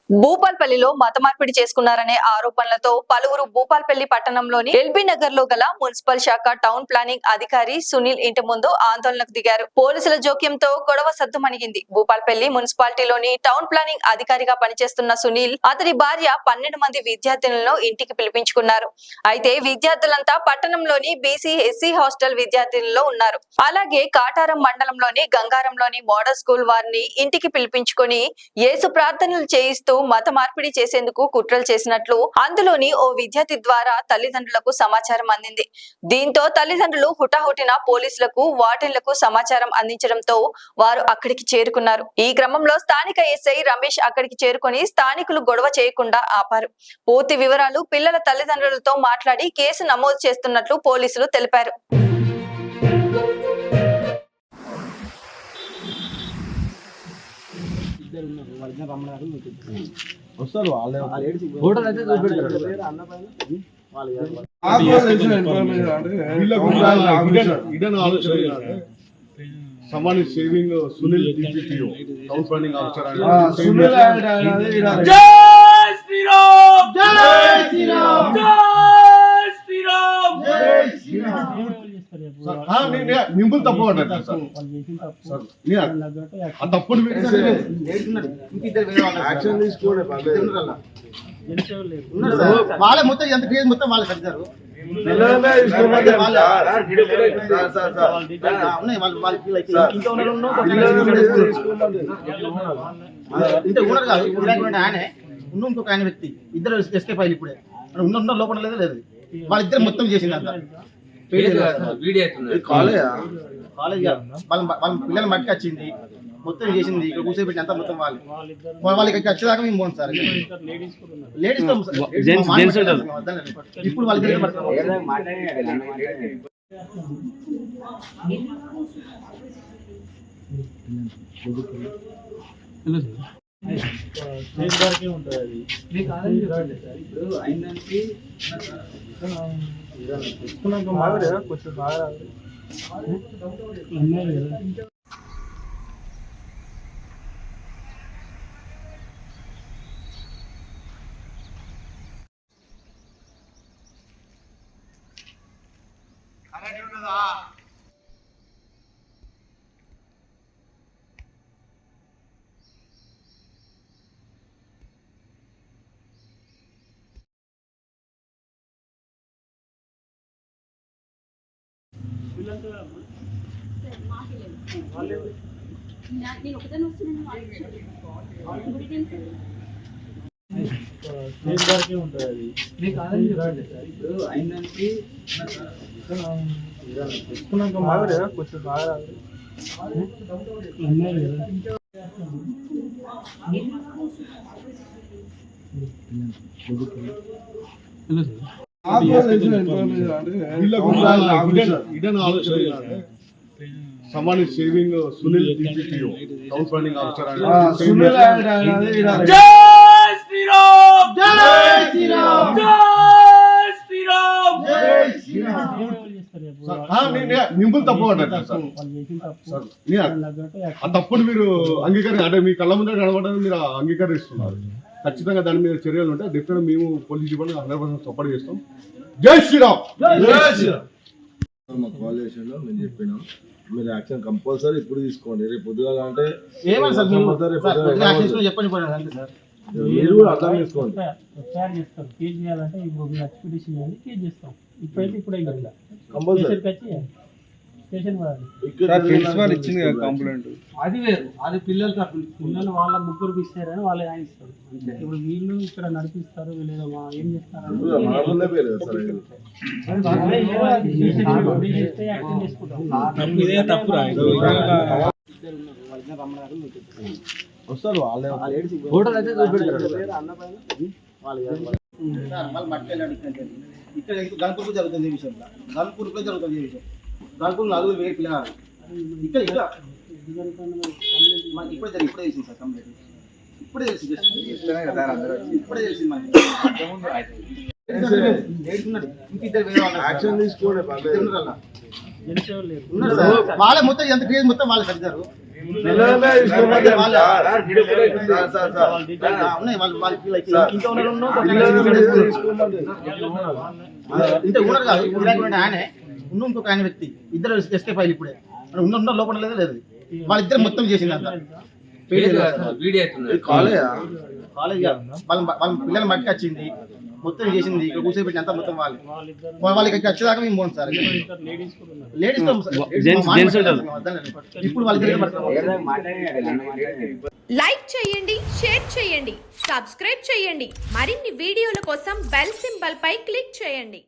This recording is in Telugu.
భూపాల్పల్లిలో మత మార్పిడి చేసుకున్నారనే ఆరోపణలతో పలువురు భూపాల్పల్లి పట్టణంలోని ఎల్బీ నగర్ లో గల మున్సిపల్ శాఖ టౌన్ ప్లానింగ్ అధికారి సునీల్ ఇంటి ముందు ఆందోళనకు దిగారు. పోలీసుల జోక్యంతో గొడవ సద్దుమణిగింది. భూపాల్పల్లి మున్సిపాలిటీలోని టౌన్ ప్లానింగ్ అధికారిగా పనిచేస్తున్న సునీల్, అతని భార్య 12 మంది విద్యార్థినులను ఇంటికి పిలిపించుకున్నారు. అయితే విద్యార్థులంతా పట్టణంలోని బీసీ ఎస్సీ హాస్టల్ విద్యార్థినుల్లో ఉన్నారు. అలాగే కాటారం మండలంలోని గంగారంలోని మోడల్ స్కూల్ వారిని ఇంటికి పిలిపించుకొని యేసు ప్రార్థనలు చేయిస్తూ మత మార్పిడి చేసేందుకు కుట్రలు చేసినట్లు అందులోని ఓ విద్యార్థి ద్వారా తల్లిదండ్రులకు సమాచారం అందింది. దీంతో తల్లిదండ్రులు హుటాహుటిన పోలీసులకు, వార్డెన్లకు సమాచారం అందించడంతో వారు అక్కడికి చేరుకున్నారు. ఈ క్రమంలో స్థానిక ఎస్ఐ రమేష్ అక్కడికి చేరుకొని స్థానికులు గొడవ చేయకుండా ఆపారు. పూర్తి వివరాలు పిల్లల తల్లిదండ్రులతో మాట్లాడి కేసు నమోదు చేస్తున్నట్లు పోలీసులు తెలిపారు. వస్తారు వాళ్ళే someone is saving Sunil DPTO town planning officer Sunil Jai Shri Ram Jai Shri Ram Jai Shri Ram Jai Shri Ram నింపులు తప్పు పడ్డారు సార్ ఆ తప్పుడు యాక్షన్ తీసుకోండి వాళ్ళ మొత్తం ఎంత క్రియేట్ మొత్తం వాళ్ళకి కట్టారు. ఇంత ఓనర్ కాదు, ఆయనే ఉన్న ఇంకొక ఆయన వ్యక్తి, ఇద్దరు ఎస్కేప్ అయ్యి ఇప్పుడే ఉన్న లోపల లేదు లేదు వాళ్ళిద్దరు మొత్తం చేసింది అంత కాలేజ్ వాళ్ళ పిల్లలు మట్టి వచ్చింది మొత్తం చేసింది. ఇక్కడ కూర్చోబెట్టి అంతా మొత్తం వాళ్ళకి వచ్చేదాకా మేము పోను సార్. లేడీస్ ఇప్పుడు వాళ్ళకి కొంచెం బాగా కొంచెం బాగా someone is saving Sunil DPTO town planning officer Sunil Jai Shri Ram Jai Shri Ram Jai Shri Ram Jai Shri Ram నింపులు తప్పు పడ్డారు సార్ ఆ తప్పుడు మీరు అంటే మీ కళ్ళ ముందే కనబడని మీరు అంగీకరిస్తున్నారు. ఖచ్చితంగా దాని మీద చర్యలు ఉంటాయి. డిఫరెంట్ మేము పోలీస్ డిపార్ట్మెంట్ 100% సపోర్ట్ చేస్తాం. జై శ్రీరామ్. మా కాలేజీలో మేము చెప్పినాం మీరు యాక్షన్ కంపల్సరీ ఇప్పుడు తీసుకోండి. రేపు పొద్దుగా అంటే చెప్పండి మీరు అర్థం చేసుకోండి. కేసు చేయాలంటే ఇప్పుడు మీరు ఎక్స్పెక్టేషన్ చేయాలి, కేసు చేస్తాం. ఇప్పుడైతే ఇప్పుడే కంపల్సరీ అది వేరు. అది పిల్లలు వాళ్ళ ముగ్గురు ఇస్తారని వాళ్ళు ఆయన ఇస్తారు. ఇప్పుడు వీళ్ళు ఇక్కడ నడిపిస్తారు, వీళ్ళు ఏం చేస్తారు వస్తారు వాళ్ళే ఇక్కడ గణపూర్ జరుగుతుంది విషయంలో, గణపూర్లో జరుగుతుంది విషయం. గణపూర్ 4 వేరే పిల్లలు ఇక్కడ ఇక్కడ ఇప్పుడే తెలిసింది సార్ కంప్లీట్. ఇప్పుడే తెలిసింది మనకి. యాక్షన్ తీసుకోండి. వాళ్ళ మొత్తం ఎంత క్రియేట్ మొత్తం వాళ్ళకి కట్టారు. పిల్లలనే తీసుకోమని వాళ్ళ- సార్, సార్, సార్. ఉన్నాయి ఇంట్లో ఉన్నారు ఇంత ఊనర్ కాదు ఊరాకి ఆయనే ఉన్న ఇంకొక ఆయన వ్యక్తి ఇద్దరు ఎస్కేప్ అయ్యి ఇప్పుడే ఉన్న లోపల లేదు లేదు వాళ్ళిద్దరు మొత్తం చేసింది అంత ఇది కాలేజా? కాలేజ్ వాళ్ళ పిల్లలు మట్టి వచ్చింది మొత్తం చేసింది ఇక్కడ కూర్చోబెట్టి అంతా మొత్తం వాళ్ళు వాళ్ళకి ఇక్కడ వచ్చేదాకా మేము పోను సార్ లేడీస్ కూడా ఉన్నారు. లేడీస్ ఇప్పుడు వాళ్ళకి లైక్ చేయండి, షేర్ చేయండి, సబ్స్క్రైబ్ చేయండి. మరిన్ని వీడియోల కోసం బెల్ సింబల్ పై క్లిక్ చేయండి.